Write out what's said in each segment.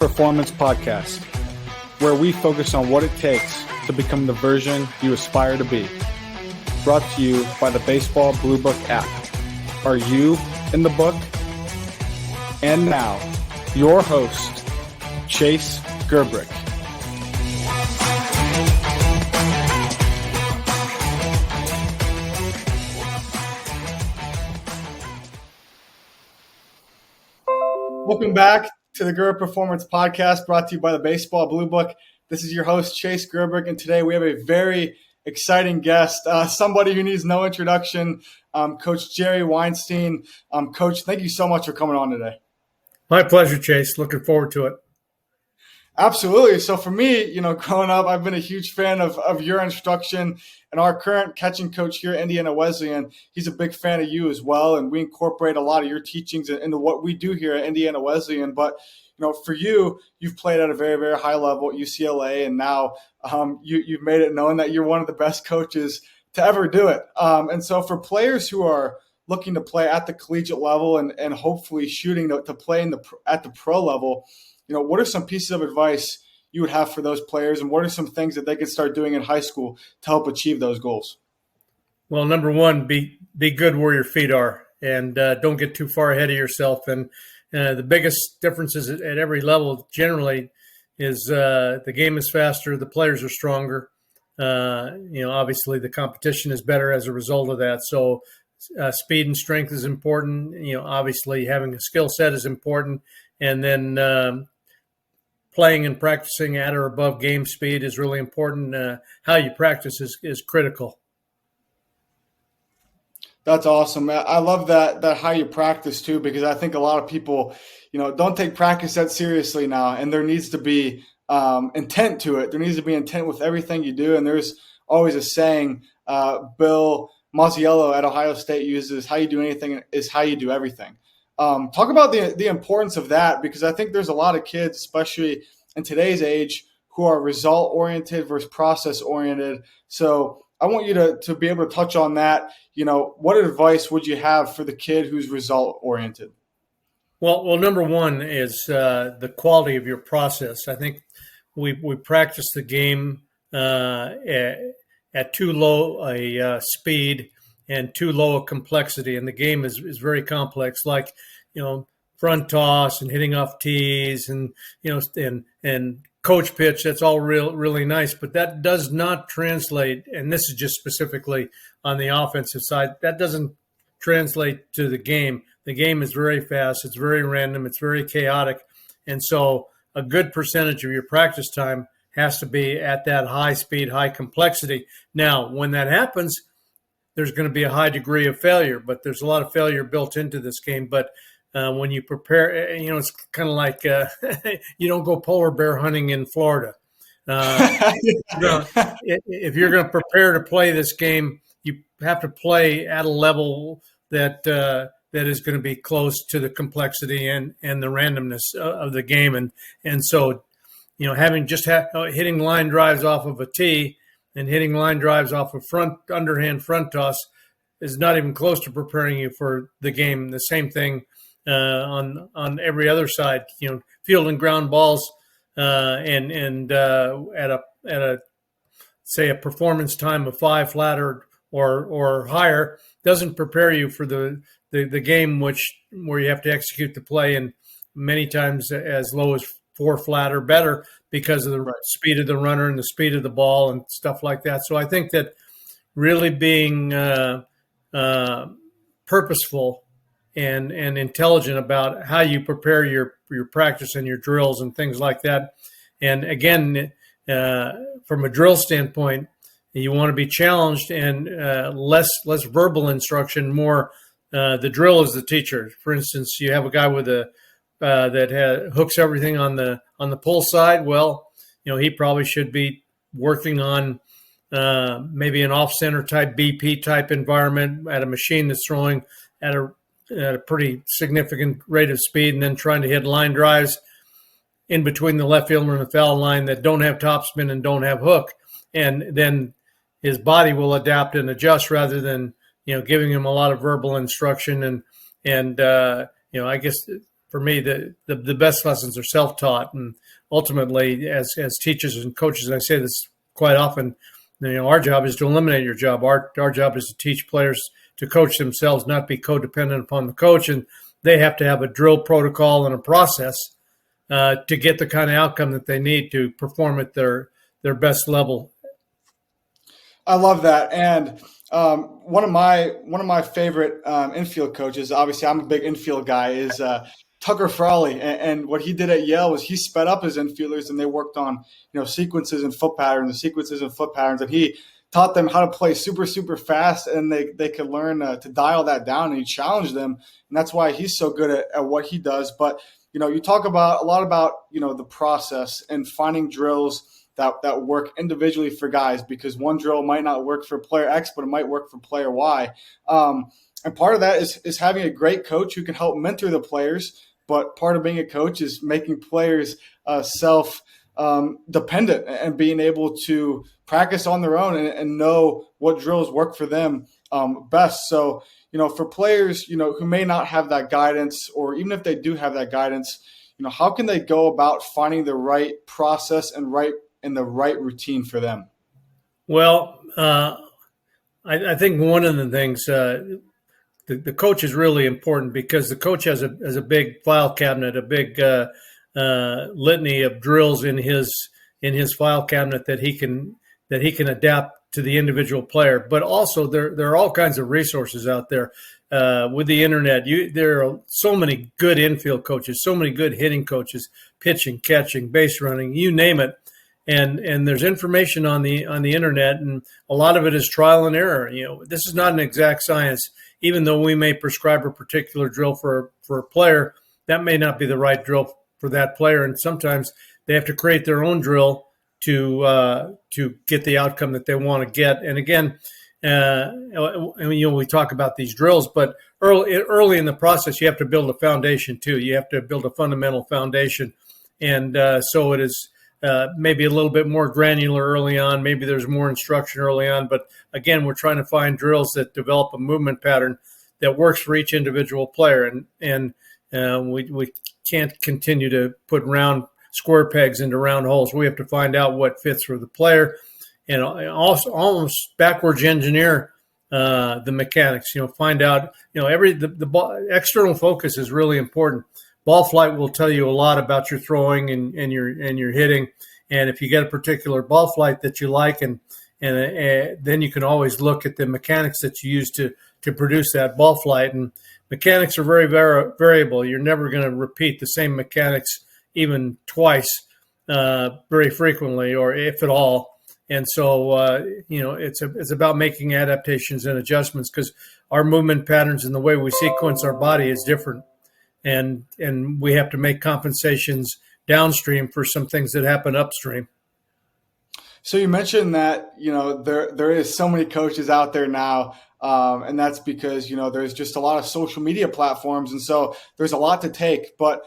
Performance Podcast, where we focus on what it takes to become the version you aspire to be. Brought to you by the Baseball Blue Book app. Are you in the book? And now, your host, Chase Gerbrick. Welcome back to the Gerber Performance Podcast, brought to you by the Baseball Blue Book. This is your host, Chase Gerbrick, and today we have a very exciting guest, somebody who needs no introduction, Coach Jerry Weinstein. Coach, thank you so much for coming on today. My pleasure, Chase. Looking forward to it. Absolutely. So for me, growing up, I've been a huge fan of your instruction, and our current catching coach here at Indiana Wesleyan, he's a big fan of you as well. And we incorporate a lot of your teachings into what we do here at Indiana Wesleyan. But, for you, you've played at a very, very high level at UCLA, and now you've made it known that you're one of the best coaches to ever do it. And so for players who are looking to play at the collegiate level and hopefully shooting to play at the pro level, what are some pieces of advice you would have for those players, and what are some things that they could start doing in high school to help achieve those goals? Well, number one, be good where your feet are, and don't get too far ahead of yourself. And the biggest differences at every level generally is the game is faster, the players are stronger. Obviously the competition is better as a result of that. So speed and strength is important. Obviously having a skill set is important, and then playing and practicing at or above game speed is really important. How you practice is critical. That's awesome. I love that how you practice too, because I think a lot of people, don't take practice that seriously now, and there needs to be intent to it. There needs to be intent with everything you do. And there's always a saying, Bill Mazziello at Ohio State uses, how you do anything is how you do everything. Talk about the importance of that, because I think there's a lot of kids, especially in today's age, who are result-oriented versus process-oriented. So I want you to be able to touch on that. What advice would you have for the kid who's result-oriented? Well, number one is the quality of your process. I think we practice the game at too low a speed and too low a complexity, and the game is very complex, like front toss and hitting off tees and and coach pitch. That's all really nice, but that does not translate, and this is just specifically on the offensive side, that doesn't translate to the game. The game is very fast, it's very random, it's very chaotic, and so a good percentage of your practice time has to be at that high speed, high complexity. Now, when that happens, there's going to be a high degree of failure, but there's a lot of failure built into this game. But when you prepare, it's kind of like you don't go polar bear hunting in Florida. If you're going to prepare to play this game, you have to play at a level that is going to be close to the complexity and the randomness of the game. And so, having hitting line drives off of a tee and hitting line drives off of underhand front toss is not even close to preparing you for the game. The same thing on every other side. Field and ground balls and at a performance time of 5 flat or higher doesn't prepare you for the game where you have to execute the play, and many times as low as 4 flat or better because of the speed of the runner and the speed of the ball and stuff like that. So I think that really being purposeful and intelligent about how you prepare your practice and your drills and things like that. And again, from a drill standpoint, you want to be challenged and less verbal instruction, more the drill is the teacher. For instance, you have a guy with that hooks everything on the pull side. Well, he probably should be working on maybe an off-center type BP type environment at a machine that's throwing at a pretty significant rate of speed, and then trying to hit line drives in between the left fielder and the foul line that don't have topspin and don't have hook. And then his body will adapt and adjust rather than, giving him a lot of verbal instruction. And I guess for me, the best lessons are self-taught, and ultimately, as teachers and coaches, and I say this quite often, our job is to eliminate your job. Our job is to teach players to coach themselves, not be codependent upon the coach, and they have to have a drill protocol and a process to get the kind of outcome that they need to perform at their best level. I love that. And one of my favorite infield coaches, obviously I'm a big infield guy, is Tucker Frawley. And what he did at Yale was he sped up his infielders, and they worked on sequences and foot patterns, and he taught them how to play super, super fast, and they could learn to dial that down, and he challenged them. And that's why he's so good at what he does. But you talk about a lot about the process and finding drills that work individually for guys, because one drill might not work for player X, but it might work for player Y. And part of that is having a great coach who can help mentor the players. But part of being a coach is making players self-dependent and being able to practice on their own and know what drills work for them best. So, for players, who may not have that guidance, or even if they do have that guidance, how can they go about finding the right process and the right routine for them? Well, I think one of the things, the coach is really important, because the coach has a big file cabinet, a big litany of drills in his file cabinet that he can adapt to the individual player. But also there are all kinds of resources out there with the internet. There are so many good infield coaches, so many good hitting coaches, pitching, catching, base running, you name it. And there's information on the internet, and a lot of it is trial and error. This is not an exact science. Even though we may prescribe a particular drill for a player, that may not be the right drill for that player. And sometimes they have to create their own drill to get the outcome that they want to get. And again, we talk about these drills, but early in the process, you have to build a foundation too. You have to build a fundamental foundation, and so it is. Maybe a little bit more granular early on. Maybe there's more instruction early on. But again, we're trying to find drills that develop a movement pattern that works for each individual player. And we can't continue to put round square pegs into round holes. We have to find out what fits for the player, and also almost backwards engineer the mechanics. Find out. The external focus is really important. Ball flight will tell you a lot about your throwing and your hitting. And if you get a particular ball flight that you like, and then you can always look at the mechanics that you use to produce that ball flight. And mechanics are very variable. You're never going to repeat the same mechanics even twice very frequently, or if at all. And so, it's about making adaptations and adjustments, because our movement patterns and the way we sequence our body is different. And we have to make compensations downstream for some things that happen upstream. So you mentioned that there is so many coaches out there now, and that's because there's just a lot of social media platforms, and so there's a lot to take. But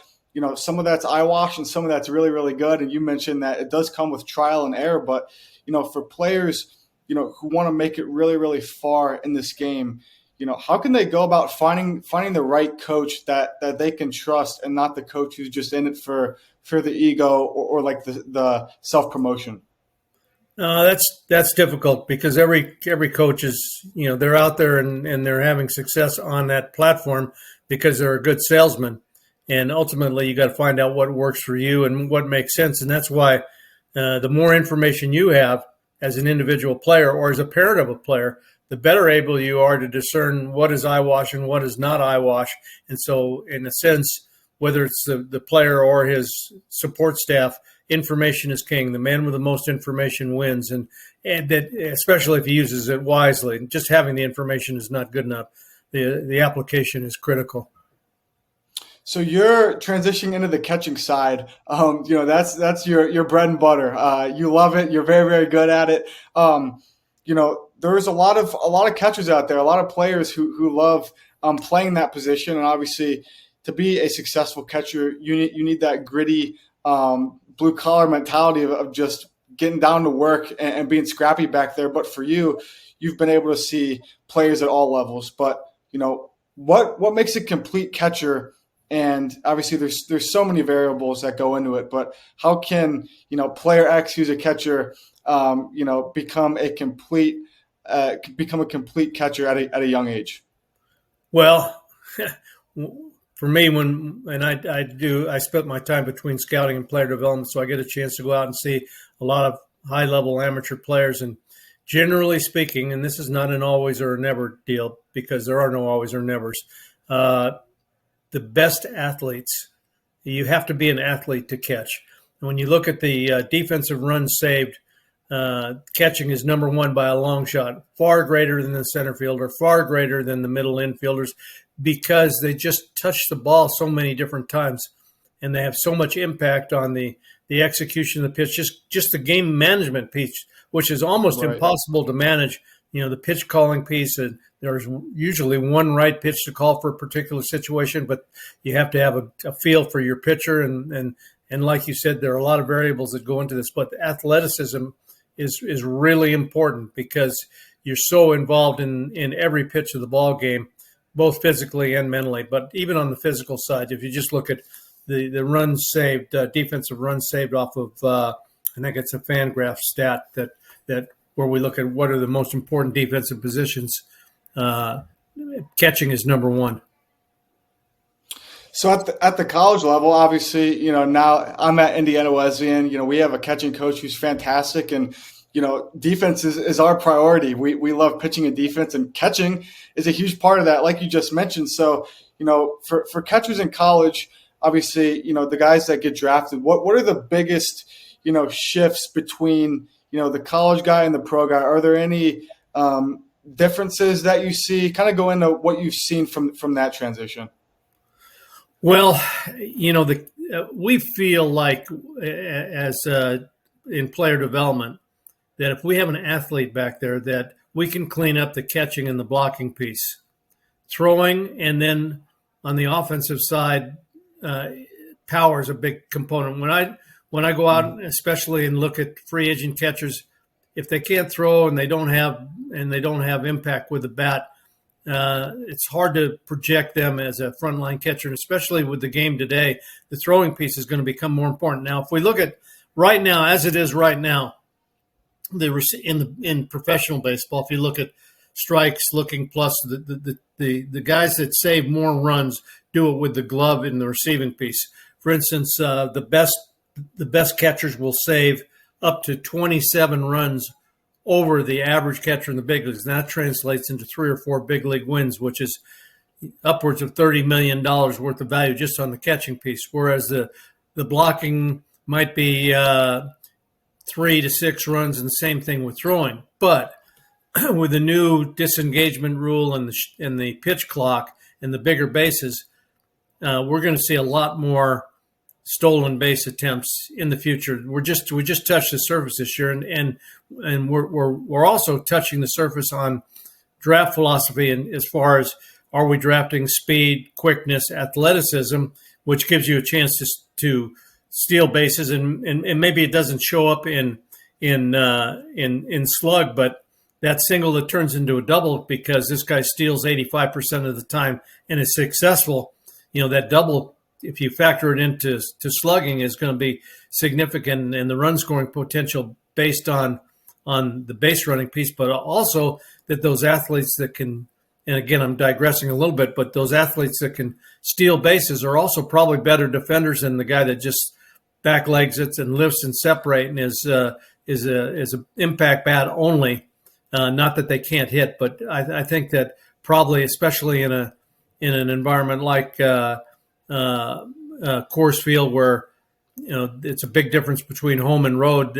some of that's eyewash, and some of that's really, really good. And you mentioned that it does come with trial and error. But for players who want to make it really, really far in this game, how can they go about finding the right coach that they can trust, and not the coach who's just in it for the ego or like the self-promotion? That's difficult, because every coach is, they're out there and they're having success on that platform because they're a good salesman. And ultimately you got to find out what works for you and what makes sense. And that's why the more information you have as an individual player or as a parent of a player, the better able you are to discern what is eyewash and what is not eyewash. And so, in a sense, whether it's the player or his support staff, information is king. The man with the most information wins, and that, especially if he uses it wisely. Just having the information is not good enough. The application is critical. So you're transitioning into the catching side. That's your bread and butter. You love it. You're very, very good at it. There's a lot of catchers out there, a lot of players who love playing that position. And obviously, to be a successful catcher, you need that gritty blue collar mentality of just getting down to work and being scrappy back there. But for you, you've been able to see players at all levels. But what makes a complete catcher And obviously there's so many variables that go into it, but how can, player X, who's a catcher, become a complete catcher at a young age? Well, for me, I spent my time between scouting and player development, so I get a chance to go out and see a lot of high-level amateur players. And generally speaking, and this is not an always or never deal because there are no always or nevers, the best athletes, you have to be an athlete to catch. And when you look at the defensive runs saved, catching is number one by a long shot, far greater than the center fielder, far greater than the middle infielders, because they just touch the ball so many different times, and they have so much impact on the execution of the pitch, just the game management piece, which is almost impossible to manage. The pitch calling piece, there's usually one right pitch to call for a particular situation, but you have to have a feel for your pitcher. And like you said, there are a lot of variables that go into this, but athleticism is really important because you're so involved in every pitch of the ball game, both physically and mentally. But even on the physical side, if you just look at the runs saved, defensive runs saved off of, I think it's a Fangraph stat that where we look at what are the most important defensive positions, catching is number one. So at the college level, obviously, now I'm at Indiana Wesleyan. We have a catching coach who's fantastic, and defense is our priority. We love pitching and defense, and catching is a huge part of that, like you just mentioned. So, for catchers in college, obviously, the guys that get drafted, what are the biggest, shifts between, the college guy and the pro guy? Are there any differences that you see? Kind of go into what you've seen from that transition. Well, we feel like as in player development that if we have an athlete back there that we can clean up the catching and the blocking piece, throwing, and then on the offensive side, power is a big component. When I go out, especially and look at free agent catchers, if they can't throw and they don't have impact with the bat, it's hard to project them as a frontline catcher, and especially with the game today, the throwing piece is going to become more important. Now, if we look at right now, as it is right now, in professional baseball, if you look at strikes looking plus, the guys that save more runs do it with the glove in the receiving piece. For instance, the best catchers will save up to 27 runs over the average catcher in the big leagues. And that translates into 3 or 4 big league wins, which is upwards of $30 million worth of value just on the catching piece. Whereas the blocking might be 3 to 6 runs, and the same thing with throwing. But with the new disengagement rule and the pitch clock and the bigger bases, we're going to see a lot more stolen base attempts in the future. We just touched the surface this year, and we're also touching the surface on draft philosophy, and as far as are we drafting speed, quickness, athleticism, which gives you a chance to steal bases, and maybe it doesn't show up in slug, but that single that turns into a double because this guy steals 85% of the time and is successful. That double, if you factor it into slugging, is going to be significant, and the run scoring potential based on the base running piece, but also that those athletes that can, and again, I'm digressing a little bit, but those athletes that can steal bases are also probably better defenders than the guy that just back legs it and lifts and separate and is a impact bat only. Not that they can't hit, but I think that probably, especially in an environment like Coors Field, where it's a big difference between home and road,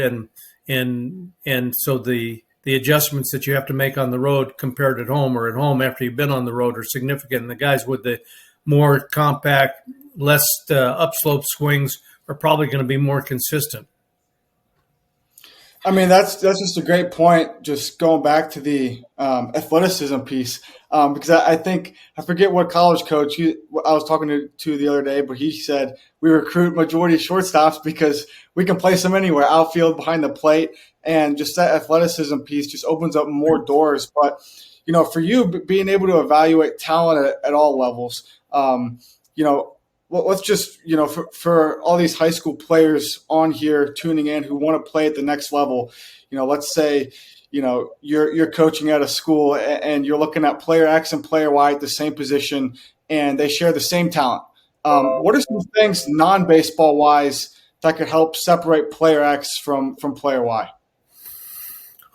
and so the adjustments that you have to make on the road compared at home or at home after you've been on the road are significant. And the guys with the more compact, less upslope swings are probably going to be more consistent. I mean, that's just a great point. Just going back to the athleticism piece, because I think I forget what college coach I was talking to the other day, but he said we recruit majority of shortstops because we can place them anywhere, outfield, behind the plate, and just that athleticism piece just opens up more doors. But for you, being able to evaluate talent at all levels, let's just, for all these high school players on here tuning in who want to play at the next level, let's say, you're coaching at a school and you're looking at player X and player Y at the same position and they share the same talent. What are some things non-baseball wise that could help separate player X from player Y?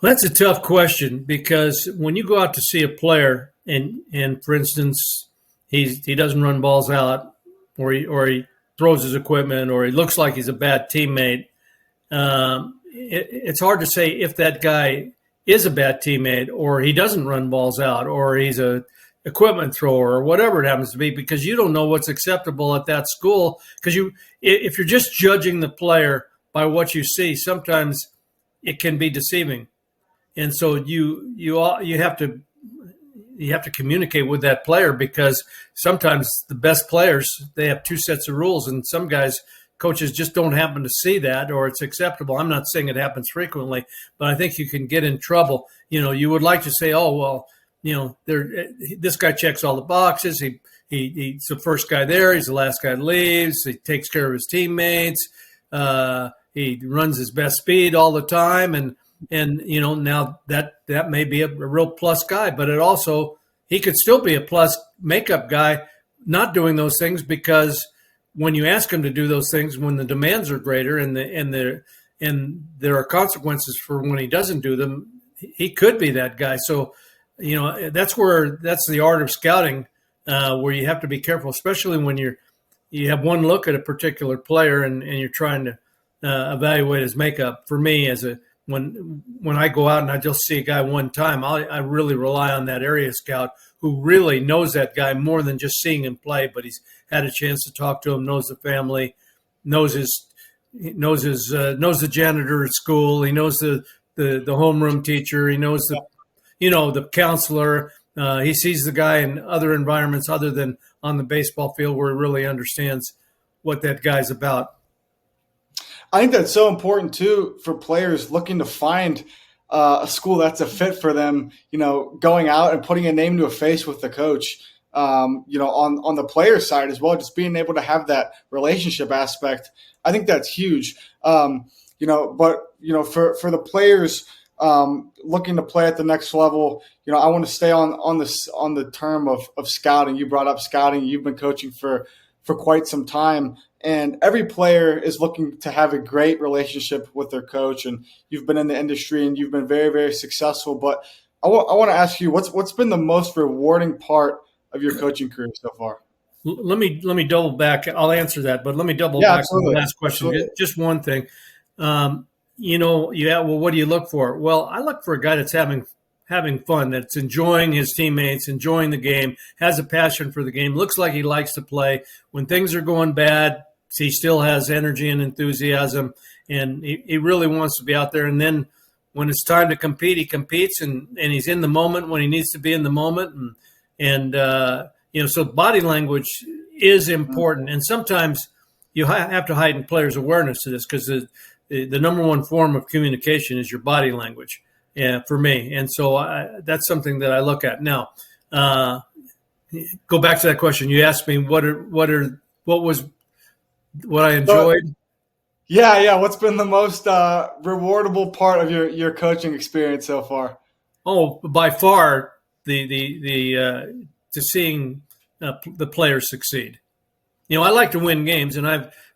Well, that's a tough question because when you go out to see a player and for instance, he doesn't run balls out or he throws his equipment or he looks like he's a bad teammate, it's hard to say if that guy is a bad teammate or he doesn't run balls out or he's a equipment thrower or whatever it happens to be, because you don't know what's acceptable at that school. Because if you're just judging the player by what you see, sometimes it can be deceiving. And so you have to communicate with that player, because sometimes the best players, they have two sets of rules, and some guys, coaches just don't happen to see that, or it's acceptable. I'm not saying it happens frequently, but I think you can get in trouble. You would like to say, oh, well, this guy checks all the boxes. He's the first guy there. He's the last guy that leaves. He takes care of his teammates. He runs his best speed all the time. And now that may be a real plus guy, but it also, he could still be a plus makeup guy not doing those things, because when you ask him to do those things, when the demands are greater and there are consequences for when he doesn't do them, he could be that guy. So, that's the art of scouting, where you have to be careful, especially when you have one look at a particular player and you're trying to evaluate his makeup. For me, when I go out and I just see a guy one time, I really rely on that area scout who really knows that guy more than just seeing him play, but he's had a chance to talk to him, knows the family, knows the janitor at school, he knows the homeroom teacher, he knows the counselor. He sees the guy in other environments other than on the baseball field, where he really understands what that guy's about. I think that's so important too for players looking to find a school that's a fit for them. Going out and putting a name to a face with the coach. On the player side as well, just being able to have that relationship aspect. I think that's huge. But for the players looking to play at the next level, I want to stay on the term of scouting. You brought up scouting. You've been coaching for quite some time. And every player is looking to have a great relationship with their coach. And you've been in the industry and you've been very, very successful. But I want to ask you, what's been the most rewarding part of your coaching career so far? Let me double back. I'll answer that, but let me double back to the last question. Absolutely. Just one thing. What do you look for? Well, I look for a guy that's having fun, that's enjoying his teammates, enjoying the game, has a passion for the game, looks like he likes to play. When things are going bad, he still has energy and enthusiasm, and he really wants to be out there. And then when it's time to compete, he competes, and he's in the moment when he needs to be in the moment. So body language is important. And sometimes you have to heighten players' awareness to this, because the number one form of communication is your body language, for me. And so that's something that I look at. Now, go back to that question. You asked me what I enjoyed. Yeah. What's been the most rewardable part of your coaching experience so far? Oh, by far the to seeing the players succeed. I like to win games, and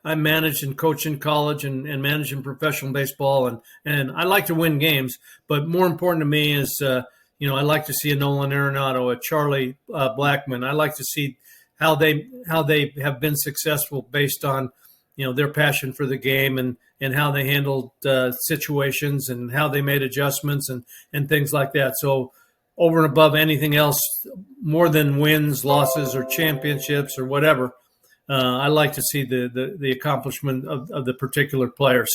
I managed and coached in college and managed in professional baseball, and I like to win games. But more important to me is, I like to see a Nolan Arenado, a Charlie Blackmon. I like to see how they have been successful based on, their passion for the game and how they handled situations and how they made adjustments and things like that. So over and above anything else, more than wins, losses, or championships or whatever, I like to see the accomplishment of the particular players.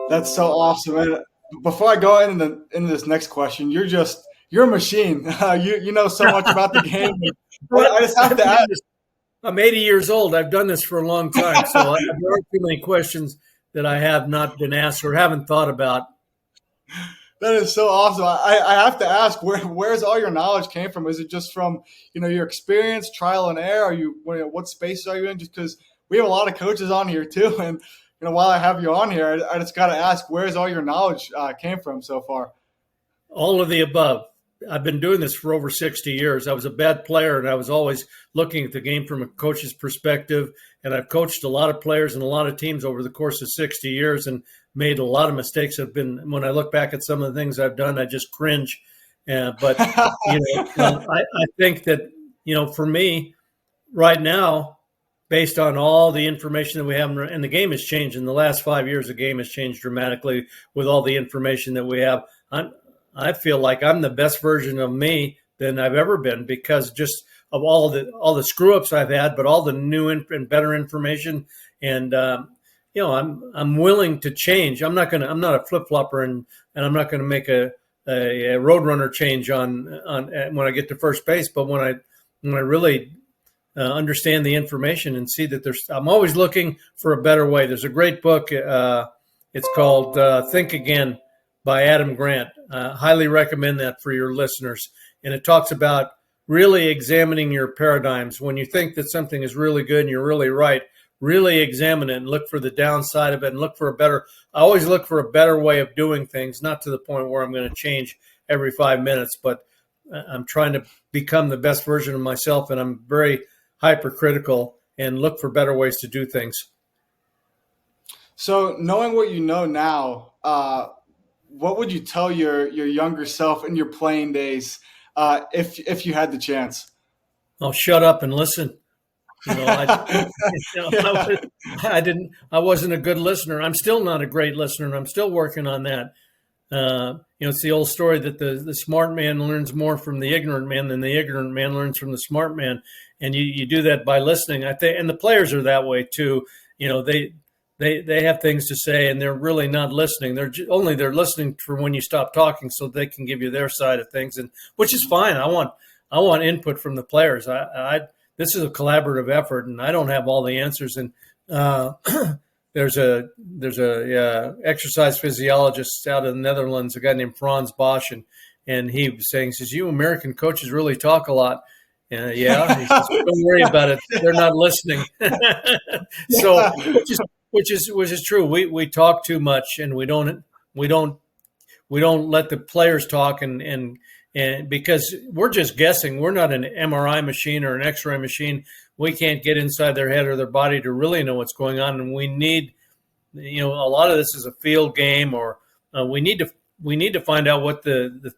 That's so awesome. And before I go into this next question, you're a machine. You know so much about the game. I just have to ask. I'm 80 years old. I've done this for a long time, so there aren't too many questions that I have not been asked or haven't thought about. That is so awesome. I have to ask, where's all your knowledge came from? Is it just from, your experience, trial and error? Are you, what spaces are you in? Just because we have a lot of coaches on here too. And, while I have you on here, I just got to ask, where's all your knowledge came from so far? All of the above. I've been doing this for over 60 years. I was a bad player, and I was always looking at the game from a coach's perspective. And I've coached a lot of players and a lot of teams over the course of 60 years and made a lot of mistakes. When I look back at some of the things I've done, I just cringe. But I think that, for me right now, based on all the information that we have, and the game has changed in the last 5 years, the game has changed dramatically with all the information that we have. I feel like I'm the best version of me than I've ever been because just of all the screw ups I've had, but all the new and better information. And I'm willing to change. I'm not a flip flopper, and I'm not going to make a roadrunner change on when I get to first base. But when I really understand the information and see that I'm always looking for a better way. There's a great book. It's called Think Again by Adam Grant. Highly recommend that for your listeners. And it talks about really examining your paradigms. When you think that something is really good and you're really right, really examine it and look for the downside of it and I always look for a better way of doing things, not to the point where I'm going to change every 5 minutes, but I'm trying to become the best version of myself, and I'm very hypercritical and look for better ways to do things. So knowing what you know now, what would you tell your younger self in your playing days if you had the chance? Oh, shut up and listen. I wasn't a good listener. I'm still not a great listener, and I'm still working on that. It's the old story that the smart man learns more from the ignorant man than the ignorant man learns from the smart man. And you do that by listening. I think, and the players are that way too. They have things to say, and they're really not listening. They're listening for when you stop talking, so they can give you their side of things, and which is fine. I want input from the players. This is a collaborative effort, and I don't have all the answers. And there's a exercise physiologist out of the Netherlands, a guy named Frans Bosch, and he was saying, "You American coaches really talk a lot." Yeah, he says, "Don't worry about it. They're not listening." So, which is true. We talk too much, and we don't let the players talk, and because we're just guessing. We're not an MRI machine or an X-ray machine. We can't get inside their head or their body to really know what's going on, and we need, a lot of this is a field game, or we need to find out what the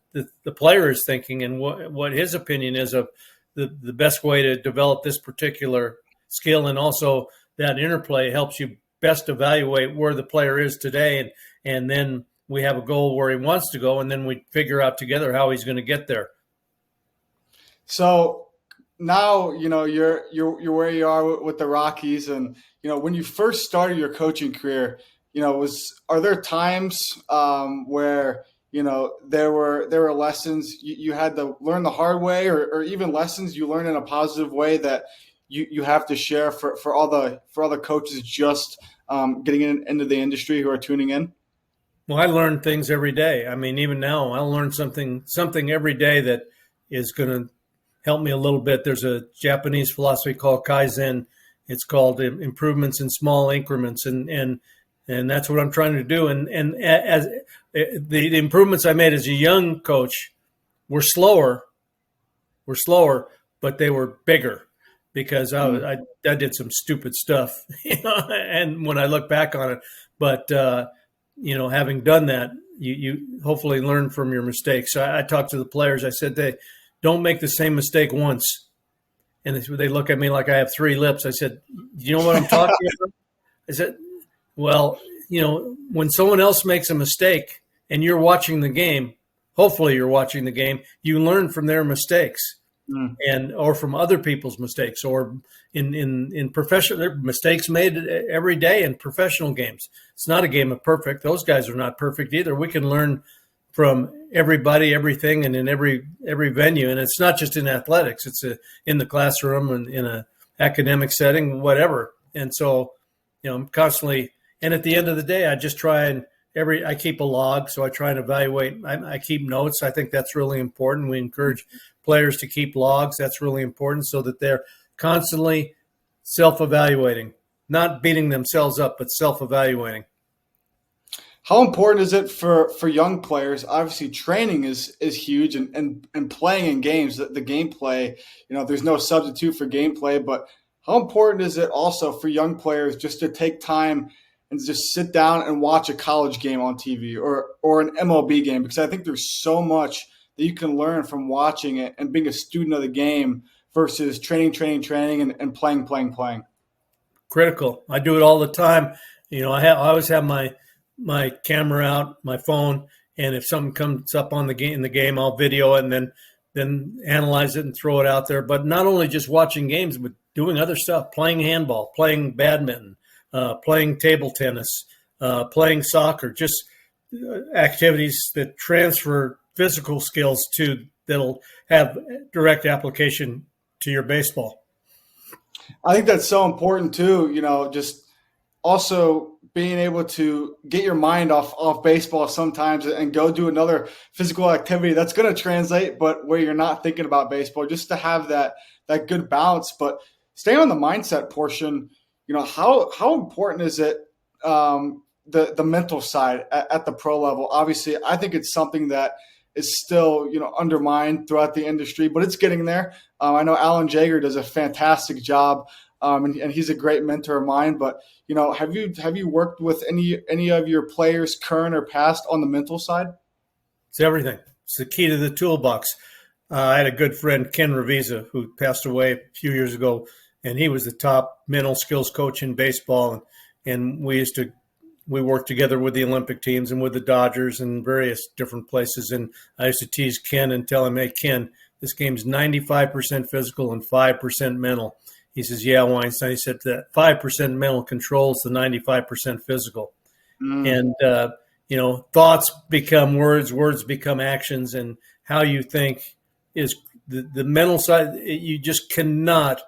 player is thinking and what his opinion is of the best way to develop this particular skill, and also that interplay helps you best evaluate where the player is today, and then we have a goal where he wants to go, and then we figure out together how he's going to get there. So now you're where you are with the Rockies, and when you first started your coaching career, are there times where there were lessons you had to learn the hard way, or even lessons you learned in a positive way that you have to share for all the coaches just getting into the industry who are tuning in? Well, I learn things every day. I mean, even now, I'll learn something every day that is going to help me a little bit. There's a Japanese philosophy called Kaizen. It's called improvements in small increments, and that's what I'm trying to do. And as the improvements I made as a young coach were slower, but they were bigger because I did some stupid stuff, and when I look back on it, but having done that, you hopefully learn from your mistakes. So I talked to the players. I said, they don't make the same mistake once. And they look at me like I have three lips. I said, you know what I'm talking about? I said, well, when someone else makes a mistake and you're watching the game, hopefully you're watching the game, you learn from their mistakes or from other people's mistakes, or in professional, there are mistakes made every day in professional games. It's not a game of perfect. Those guys are not perfect either. We can learn from everybody, everything, and in every venue. And it's not just in athletics. It's in the classroom and in a academic setting, whatever. And so, I'm constantly, and at the end of the day, I just try and I keep a log, so I try and evaluate. I keep notes. I think that's really important. We encourage players to keep logs. That's really important so that they're constantly self-evaluating, not beating themselves up, but self-evaluating. How important is it for young players? Obviously, training is huge, and playing in games, the gameplay, there's no substitute for gameplay. But how important is it also for young players just to take time and just sit down and watch a college game on TV or an MLB game? Because I think there's so much that you can learn from watching it and being a student of the game versus training, and playing. Critical. I do it all the time. I always have my camera out, my phone, and if something comes up in the game, I'll video it and then analyze it and throw it out there. But not only just watching games, but doing other stuff, playing handball, playing badminton, playing table tennis, playing soccer, just activities that transfer physical skills that'll have direct application to your baseball. I think that's so important too, just also being able to get your mind off baseball sometimes and go do another physical activity that's going to translate, but where you're not thinking about baseball, just to have that good balance. But staying on the mindset portion, how important is it, the mental side at the pro level? Obviously, I think it's something that is still, undermined throughout the industry, but it's getting there. I know Alan Jaeger does a fantastic job, and he's a great mentor of mine. But have you worked with any of your players, current or past, on the mental side? It's everything. It's the key to the toolbox. I had a good friend, Ken Revisa, who passed away a few years ago, and he was the top mental skills coach in baseball. And we worked together with the Olympic teams and with the Dodgers and various different places. And I used to tease Ken and tell him, "Hey, Ken, this game's 95% physical and 5% mental." He says, "Yeah, Weinstein." He said that 5% mental controls the 95% physical. And, thoughts become words, words become actions, and how you think is the mental side. You just cannot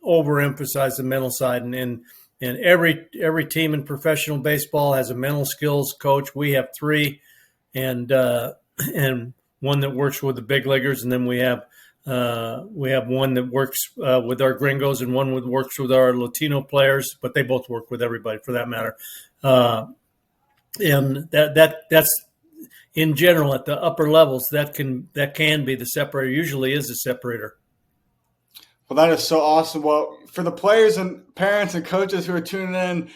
overemphasize the mental side. And every team in professional baseball has a mental skills coach. We have 3, and one that works with the big leaguers, and then we have one that works with our gringos, and one that works with our Latino players. But they both work with everybody, for that matter. And that's in general at the upper levels. That can be the separator. Usually is the separator. Well, that is so awesome. Well, for the players and parents and coaches who are tuning in,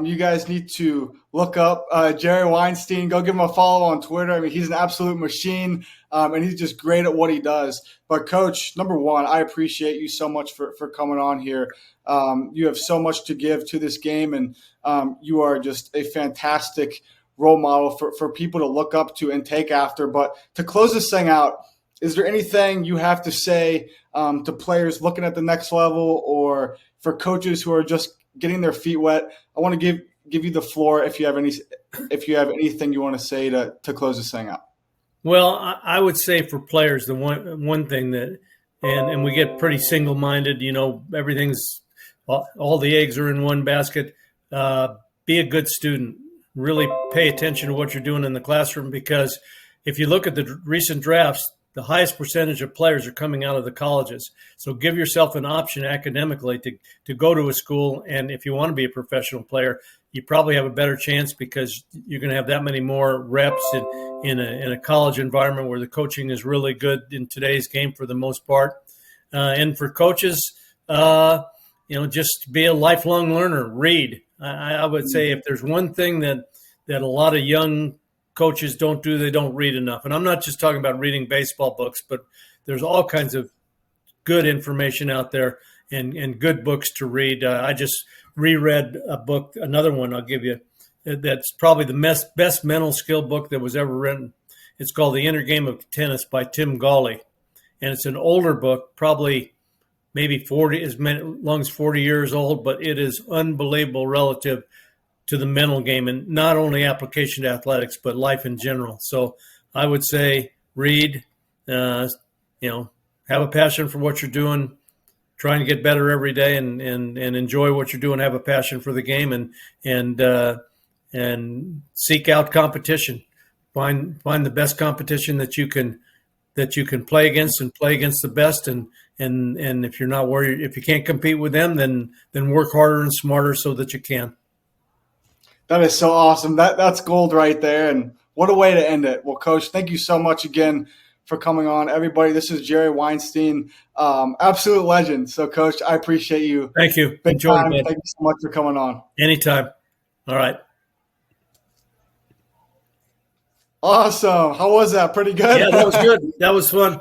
you guys need to look up Jerry Weinstein. Go give him a follow on Twitter. I mean, he's an absolute machine, and he's just great at what he does. But, Coach, number one, I appreciate you so much for coming on here. You have so much to give to this game, and you are just a fantastic role model for people to look up to and take after. But to close this thing out, is there anything you have to say to players looking at the next level, or for coaches who are just getting their feet wet? I want to give you the floor if you have anything you want to say to close this thing out. Well, I would say for players, the one thing that, and we get pretty single-minded, everything's all the eggs are in one basket. Be a good student. Really pay attention to what you're doing in the classroom, because if you look at the recent drafts, the highest percentage of players are coming out of the colleges. So give yourself an option academically to go to a school. And if you want to be a professional player, you probably have a better chance, because you're going to have that many more reps in a college environment where the coaching is really good in today's game for the most part. And for coaches, just be a lifelong learner. Read. I would say if there's one thing that a lot of young coaches don't do, they don't read enough. And I'm not just talking about reading baseball books, but there's all kinds of good information out there and good books to read. I just reread a book, another one I'll give you, that's probably the best mental skill book that was ever written. It's called The Inner Game of Tennis by Tim Gawley. And it's an older book, probably maybe as long as 40 years old, but it is unbelievable relative to the mental game, and not only application to athletics, but life in general. So I would say read, have a passion for what you're doing, trying to get better every day, and enjoy what you're doing, have a passion for the game, and and seek out competition. Find the best competition that you can play against, and play against the best. And if you're not worried, if you can't compete with them, then work harder and smarter so that you can. That is so awesome. That's gold right there. And what a way to end it. Well, Coach, thank you so much again for coming on. Everybody, this is Jerry Weinstein, absolute legend. So, Coach, I appreciate you. Thank you. Big Enjoy time. it. Thank you so much for coming on. Anytime. All right. Awesome. How was that? Pretty good? Yeah, that was good. That was fun.